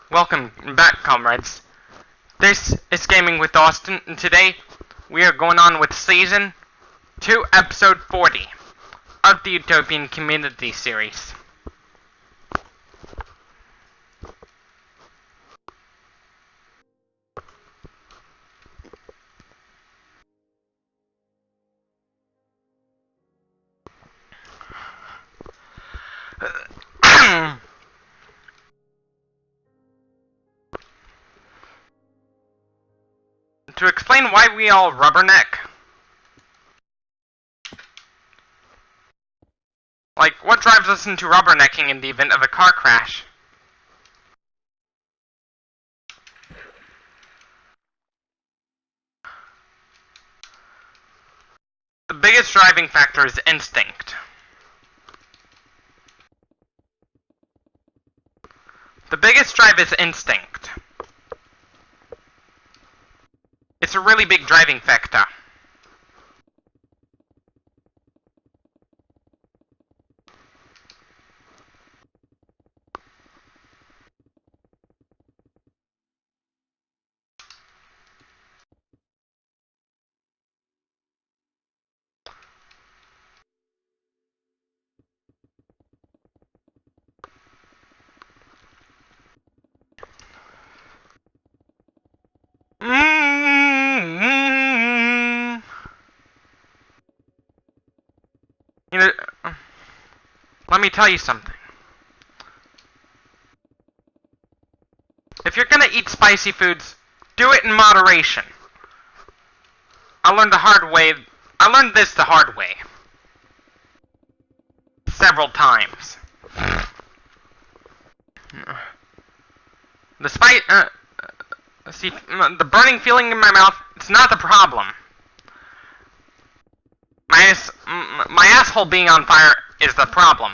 Welcome back, comrades. This is Gaming with Austin, and today we are going on with Season 2, Episode 40 of the Utopian Community Series. To explain why we all rubberneck, like, what drives us into rubbernecking in the event of a car crash? The biggest driving factor is instinct. The biggest drive is instinct. It's a really big driving factor. You know, let me tell you something. If you're gonna eat spicy foods, do it in moderation. I learned this the hard way. Several times. The burning feeling in my mouth, it's not the problem. My asshole being on fire is the problem.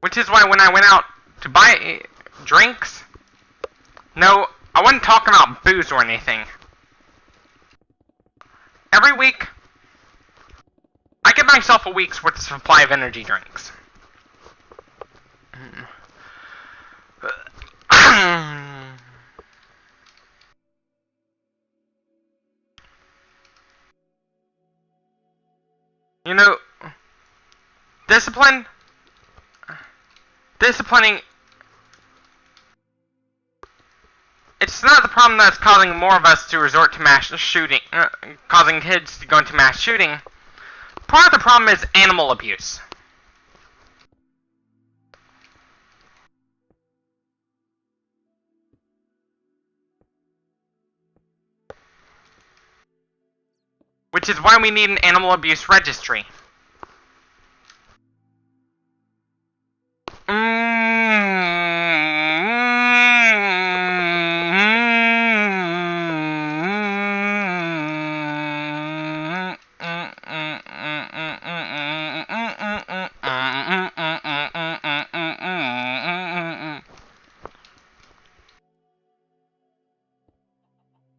Which is why when I went out to buy drinks, no, I wasn't talking about booze or anything. Every week, I give myself a week's worth of supply of energy drinks. You know, disciplining, it's not the problem that's causing more of us to resort to mass shooting, causing kids to go into mass shooting. Part of the problem is animal abuse. Which is why we need an animal abuse registry.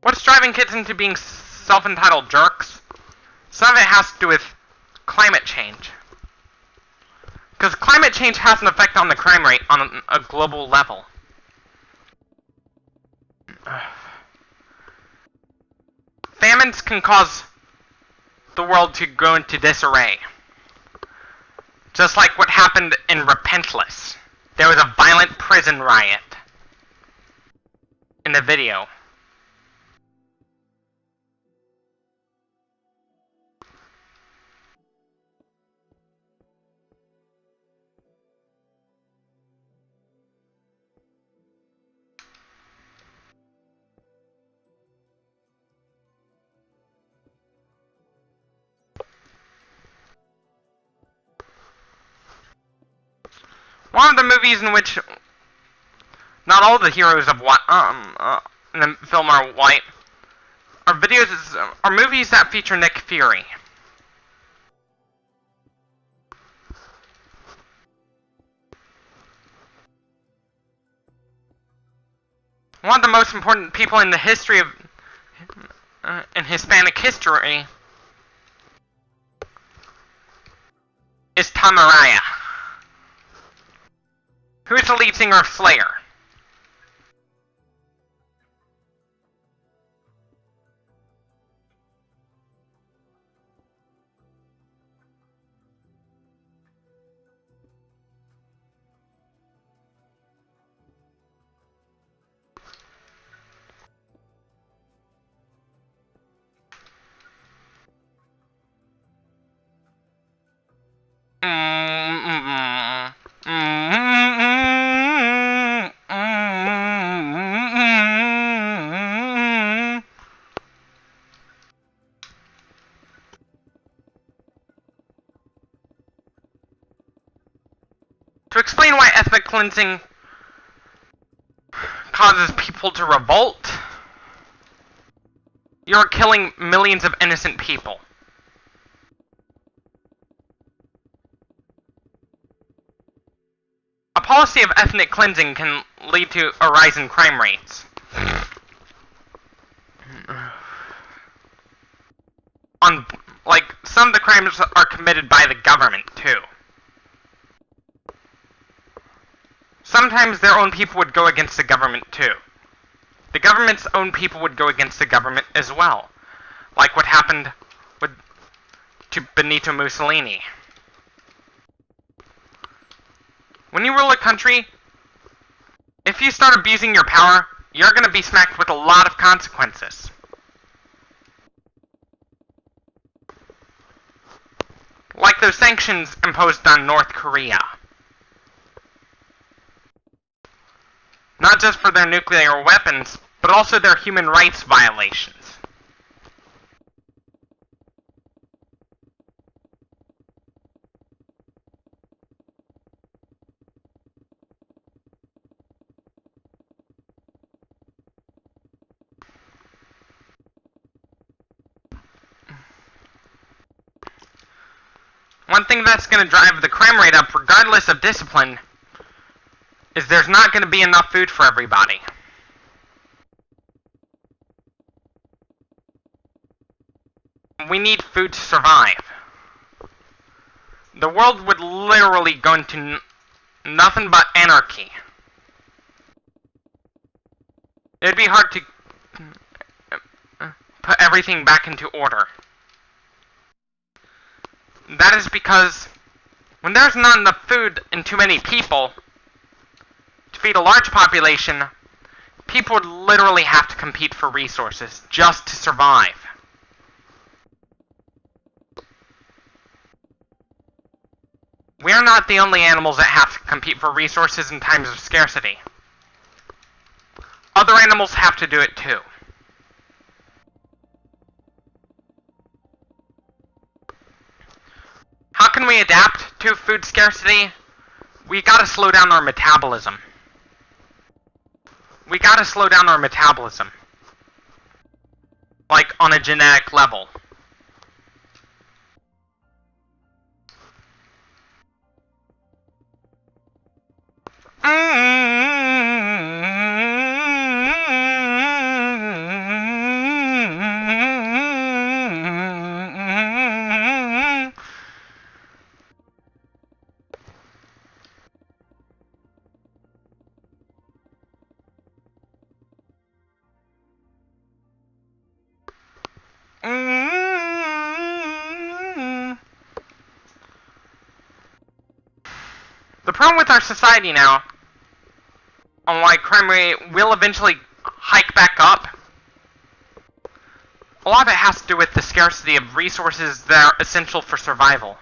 What's driving kids into being self-entitled jerks? Some of it has to do with climate change. Because climate change has an effect on the crime rate on a global level. Famines can cause the world to go into disarray. Just like what happened in Repentless. There was a violent prison riot in the video. One of the movies in which not all the heroes of in the film are white are movies that feature Nick Fury. One of the most important people in the history of in Hispanic history is Tamaraya, who is the lead singer of Slayer. To explain why ethnic cleansing causes people to revolt, you're killing millions of innocent people. A policy of ethnic cleansing can lead to a rise in crime rates. Some of the crimes are committed by the government, too. Sometimes their own people would go against the government, too. The government's own people would go against the government as well. Like what happened to Benito Mussolini. When you rule a country, if you start abusing your power, you're going to be smacked with a lot of consequences. Like those sanctions imposed on North Korea. Not just for their nuclear weapons, but also their human rights violations. One thing that's going to drive the crime rate up, regardless of discipline, is there's not going to be enough food for everybody. We need food to survive. The world would literally go into nothing but anarchy. It'd be hard to put everything back into order. That is because when there's not enough food and too many people to feed a large population, people would literally have to compete for resources just to survive. We're not the only animals that have to compete for resources in times of scarcity. Other animals have to do it too. How can we adapt to food scarcity? We gotta slow down our metabolism. Like, on a genetic level. The problem with our society now, on why crime rate will eventually hike back up, a lot of it has to do with the scarcity of resources that are essential for survival.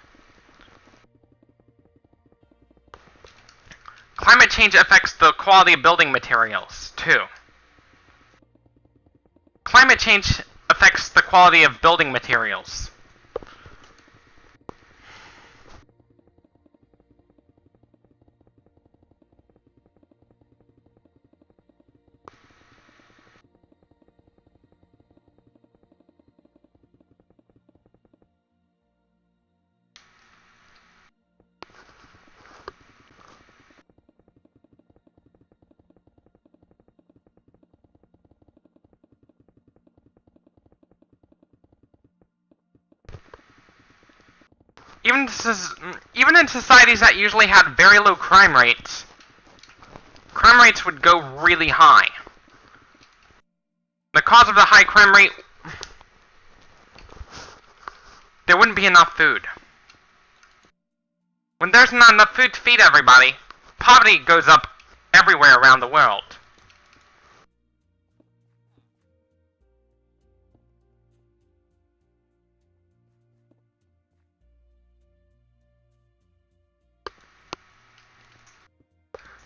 Climate change affects the quality of building materials, too. Climate change affects the quality of building materials. even in societies that usually had very low crime rates would go really high. The cause of the high crime rate, there wouldn't be enough food. When there's not enough food to feed everybody, poverty goes up everywhere around the world.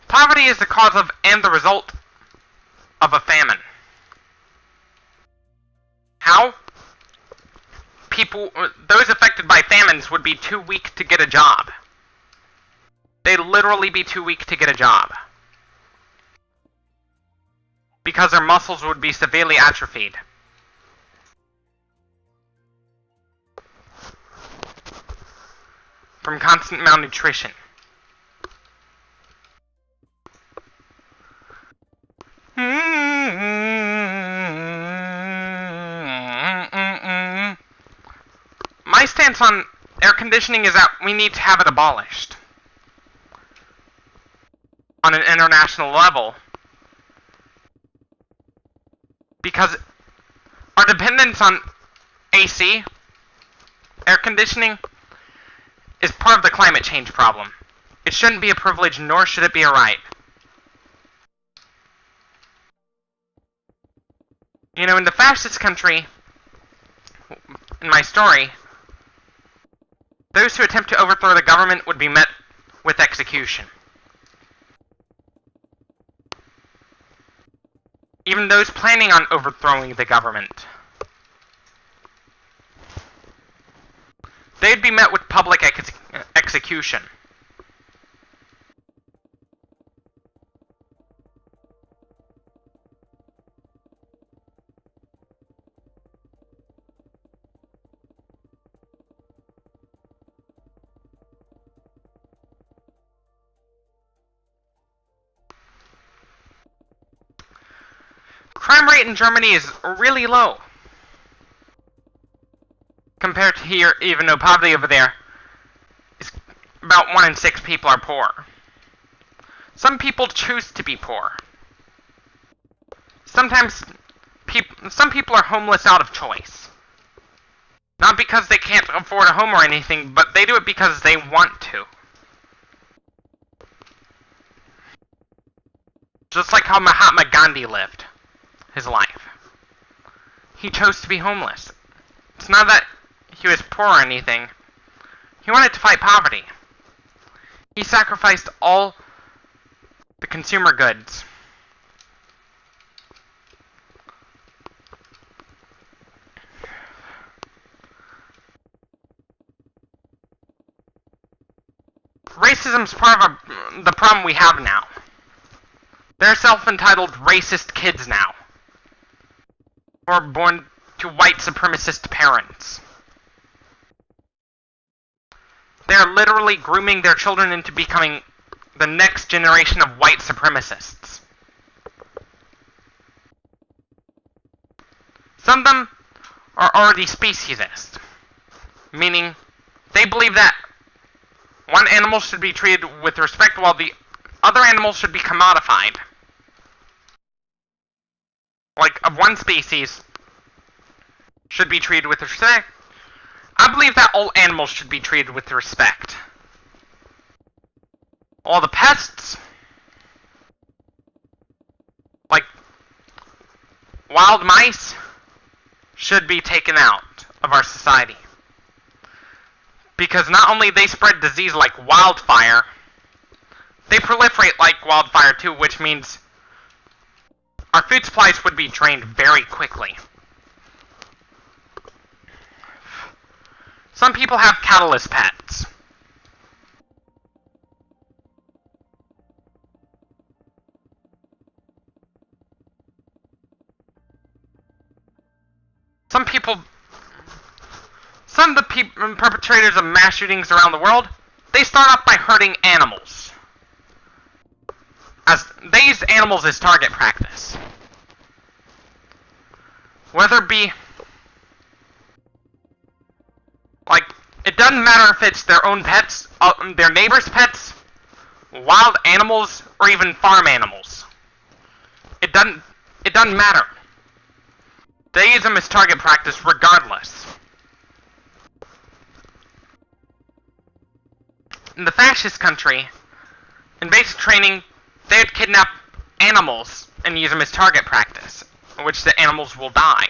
Poverty is the cause of and the result of a famine. How? Those affected by famines would be too weak to get a job. They'd literally be too weak to get a job. Because their muscles would be severely atrophied. From constant malnutrition. My stance on air conditioning is that we need to have it abolished. On an international level. Because our dependence on AC, air conditioning, is part of the climate change problem. It shouldn't be a privilege, nor should it be a right. You know, in the fascist country, in my story, those who attempt to overthrow the government would be met with execution. Even those planning on overthrowing the government. They'd be met with public execution. Crime rate in Germany is really low. Compared to here, even though poverty over there is about 1 in 6 people are poor. Some people choose to be poor. Sometimes some people are homeless out of choice. Not because they can't afford a home or anything, but they do it because they want to. Just like how Mahatma Gandhi lived his life. He chose to be homeless. It's not that he was poor or anything. He wanted to fight poverty. He sacrificed all the consumer goods. Racism's part of the problem we have now. They're self-entitled racist kids now. Who are born to white supremacist parents. They're literally grooming their children into becoming the next generation of white supremacists. Some of them are already speciesist, meaning they believe that one animal should be treated with respect while the other animals should be commodified. Like, of one species should be treated with respect. I believe that all animals should be treated with respect. All the pests, like wild mice, should be taken out of our society. Because not only they spread disease like wildfire, they proliferate like wildfire too, which means our food supplies would be drained very quickly. Some people have cattle as pets. Some of the perpetrators of mass shootings around the world, they start off by hurting animals. As they use animals as target practice. Whether it be like It doesn't matter if it's their own pets, their neighbors' pets, wild animals, or even farm animals. It doesn't matter. They use them as target practice regardless. In the fascist country, in basic training, they would kidnap animals and use them as target practice, in which the animals will die.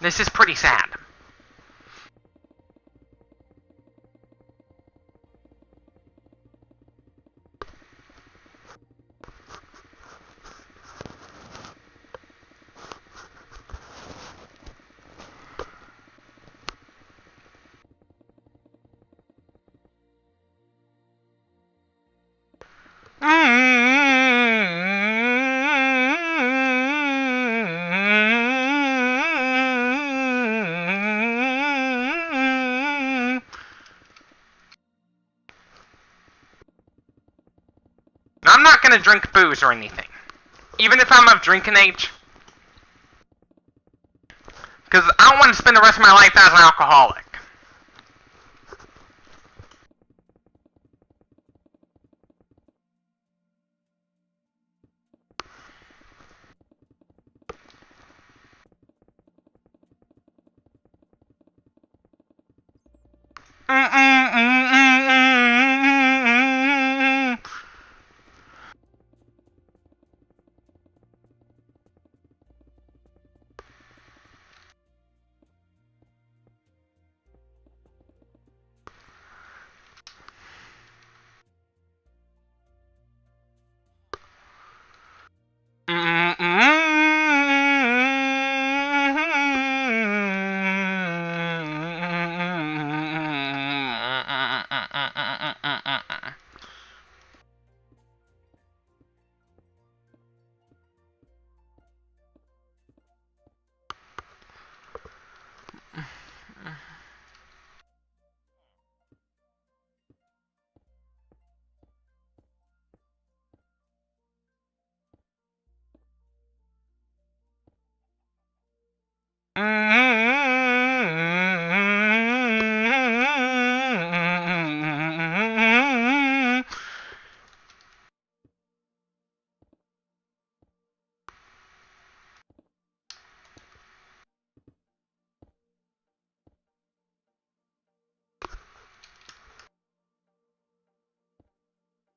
This is pretty sad. I'm not gonna drink booze or anything, even if I'm of drinking age, because I don't want to spend the rest of my life as an alcoholic.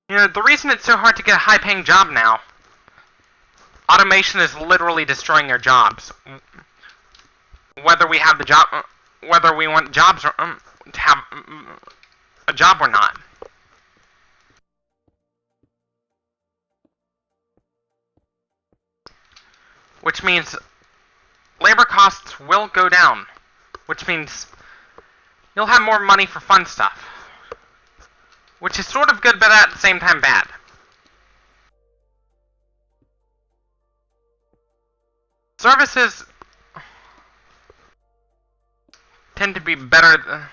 You know, the reason it's so hard to get a high-paying job now, automation is literally destroying your jobs. Whether we have the job, whether we want jobs or to have a job or not. Which means labor costs will go down. Which means you'll have more money for fun stuff. Which is sort of good, but at the same time bad. Services tend to be better.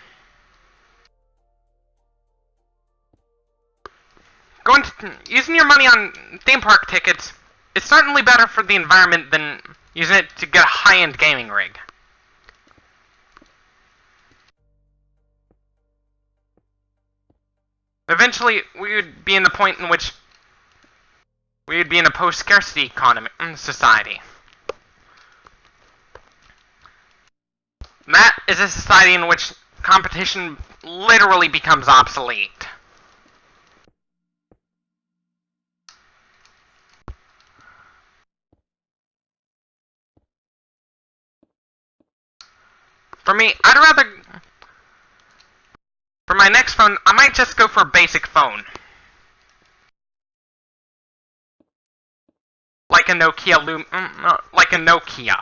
Using your money on theme park tickets is certainly better for the environment than using it to get a high-end gaming rig. Eventually, we would be in the point in which we would be in a post-scarcity economy society. That is a society in which competition literally becomes obsolete. For me, I'd rather... For my next phone, I might just go for a basic phone. Like a Nokia like a Nokia.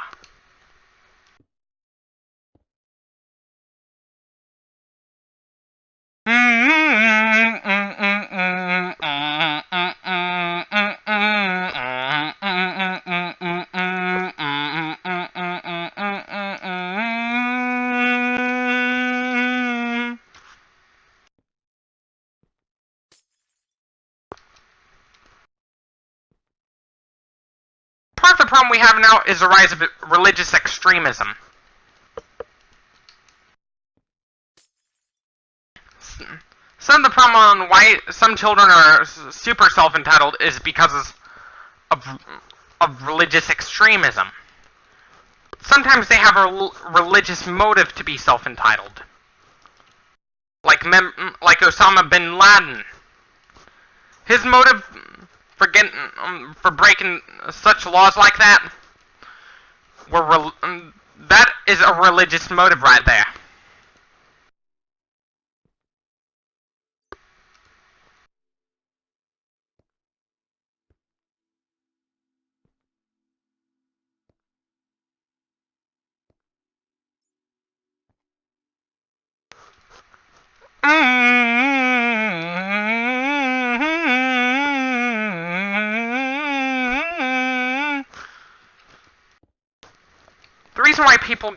Part of the problem we have now is the rise of religious extremism. Some of the problem on why some children are super self-entitled is because of religious extremism. Sometimes they have a religious motive to be self-entitled. Like Osama bin Laden. His motive for breaking such laws like that that is a religious motive right there. The reason why people,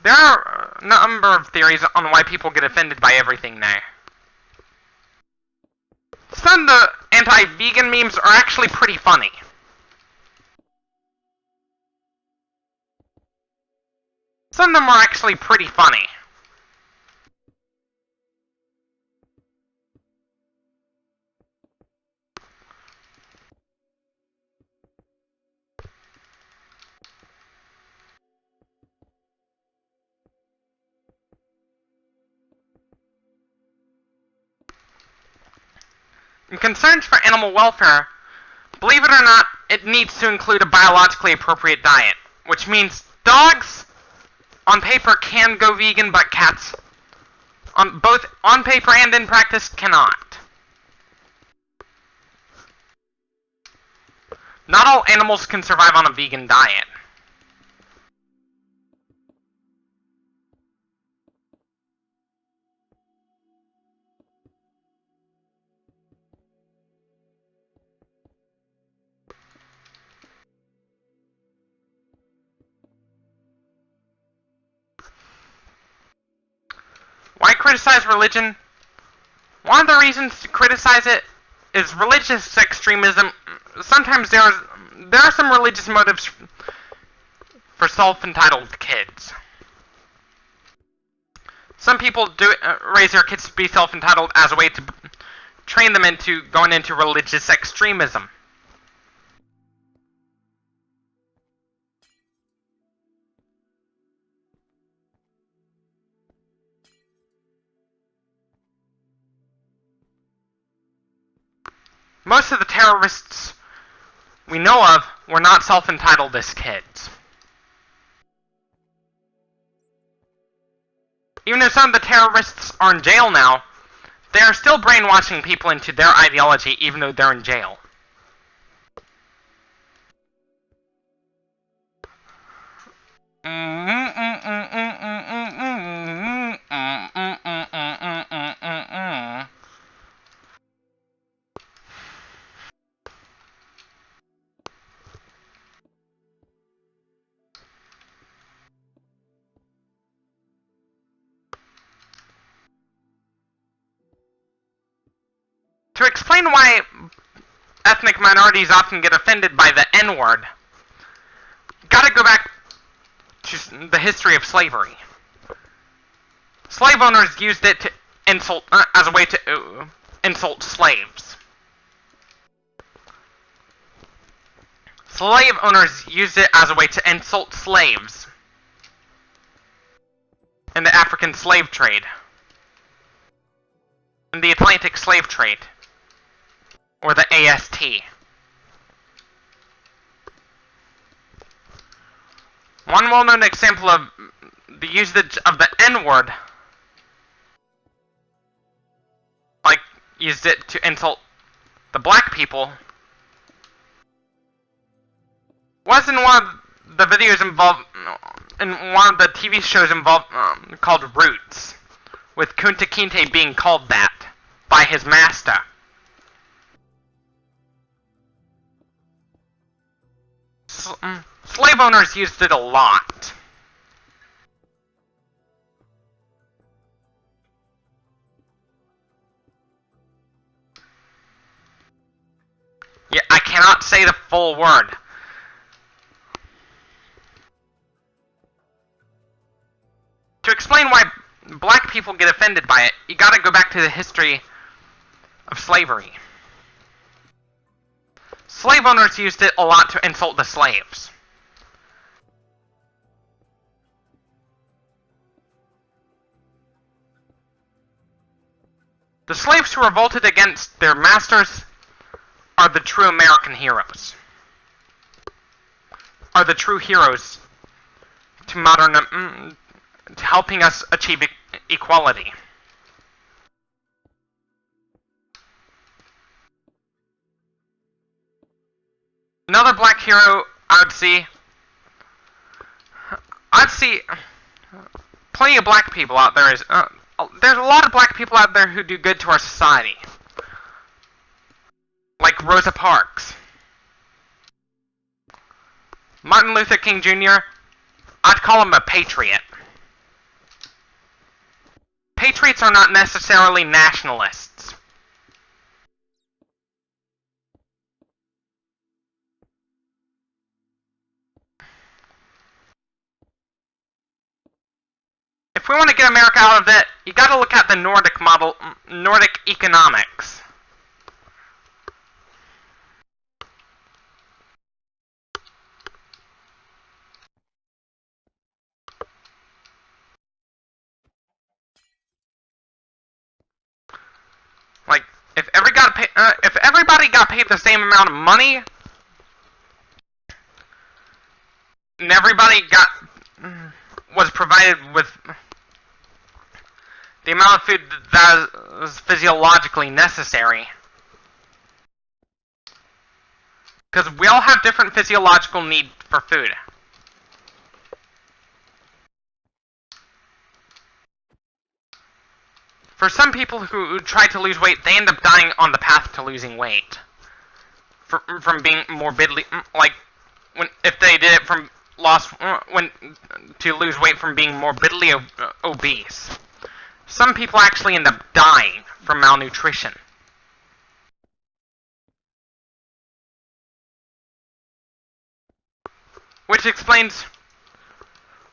there are a number of theories on why people get offended by everything now. Some of the anti-vegan memes are actually pretty funny. Some of them are actually pretty funny. In concerns for animal welfare, believe it or not, it needs to include a biologically appropriate diet, which means dogs, on paper, can go vegan, but cats, both on paper and in practice, cannot. Not all animals can survive on a vegan diet. Why criticize religion? One of the reasons to criticize it is religious extremism. Sometimes there are some religious motives for self-entitled kids. Some people raise their kids to be self-entitled as a way to train them into going into religious extremism. Most of the terrorists we know of were not self-entitled as kids. Even though some of the terrorists are in jail now, they are still brainwashing people into their ideology even though they're in jail. To explain why ethnic minorities often get offended by the N-word, gotta go back to the history of slavery. Slave owners used it to insult, as a way to insult slaves. Slave owners used it as a way to insult slaves in the African slave trade, in the Atlantic slave trade, or the AST. One well-known example of the usage of the N-word, used it to insult the black people, was in one of the videos involved, in one of the TV shows involved, called Roots, with Kunta Kinte being called that by his master. Slave owners used it a lot. Yeah, I cannot say the full word. explain why black people get offended by it, you gotta go back to the history of slavery. Slave owners used it a lot to insult the slaves. The slaves who revolted against their masters are the true American heroes. Are the true heroes to modern, to helping us achieve equality. Another black hero I'd see plenty of black people out there. There's a lot of black people out there who do good to our society, like Rosa Parks, Martin Luther King Jr. I'd call him a patriot. Patriots are not necessarily nationalists. If we want to get America out of it, you gotta look at the Nordic model, Nordic economics. Like, if everybody got paid the same amount of money, and everybody was provided with the amount of food that was physiologically necessary. Because we all have different physiological need for food. For some people who try to lose weight, they end up dying on the path to losing weight. From being morbidly, like, if they did it from to lose weight from being morbidly obese. Some people actually end up dying from malnutrition. Which explains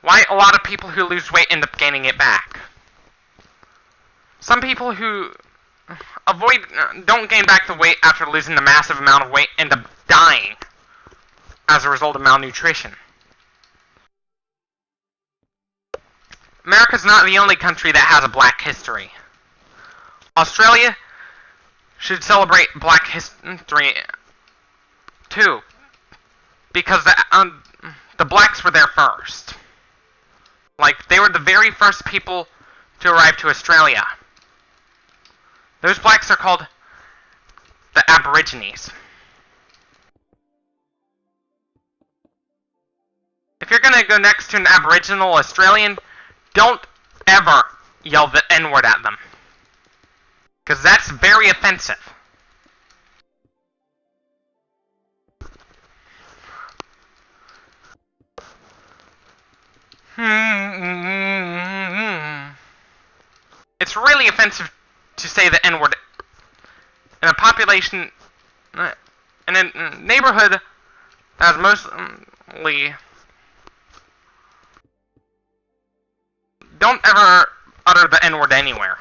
why a lot of people who lose weight end up gaining it back. Some people who don't gain back the weight after losing the massive amount of weight end up dying as a result of malnutrition. America's not the only country that has a black history. Australia should celebrate black history too, because the blacks were there first. Like, they were the very first people to arrive to Australia. Those blacks are called the Aborigines. If you're gonna go next to an Aboriginal Australian, don't ever yell the N-word at them. Because that's very offensive. It's really offensive to say the N-word in a population, in a neighborhood that is mostly... Don't ever utter the N-word anywhere.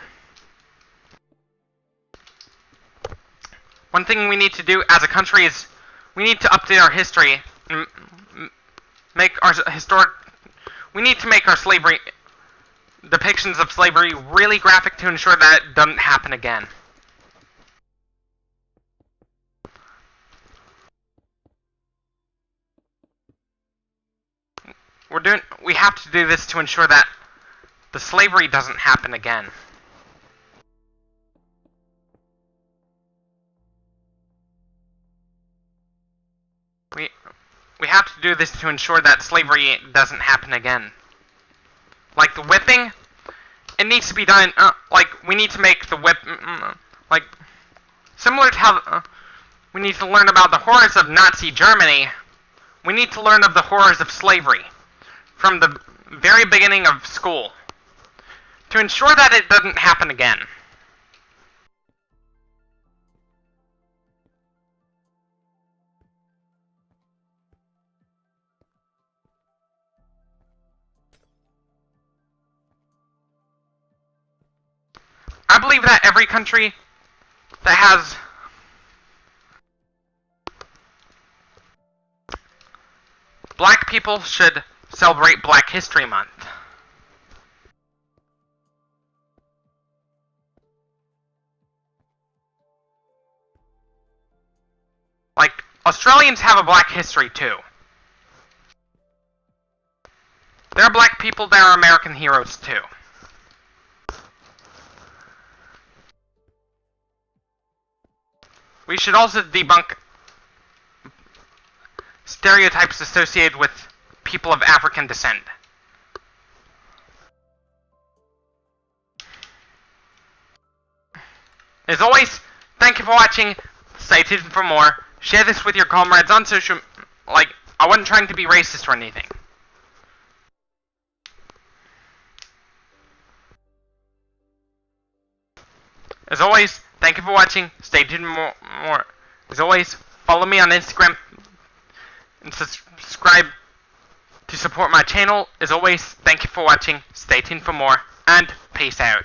One thing we need to do as a country is we need to update our history and make our we need to make our slavery depictions of slavery really graphic to ensure that it doesn't happen again. We have to do this to ensure that the slavery doesn't happen again. We have to do this to ensure that slavery doesn't happen again. Like the whipping, it needs to be done, like, we need to make the whip, like, similar to how we need to learn about the horrors of Nazi Germany, we need to learn of the horrors of slavery from the very beginning of school to ensure that it doesn't happen again. believe that every country that has black people should celebrate Black History Month. Like, Australians have a black history too. There are black people that are American heroes too. We should also debunk stereotypes associated with people of African descent. As always, thank you for watching. Stay tuned for more. Share this with your comrades on social... Like, I wasn't trying to be racist or anything. As always, thank you for watching. Stay tuned for more. As always, follow me on Instagram and subscribe to support my channel. As always, thank you for watching. Stay tuned for more, and peace out.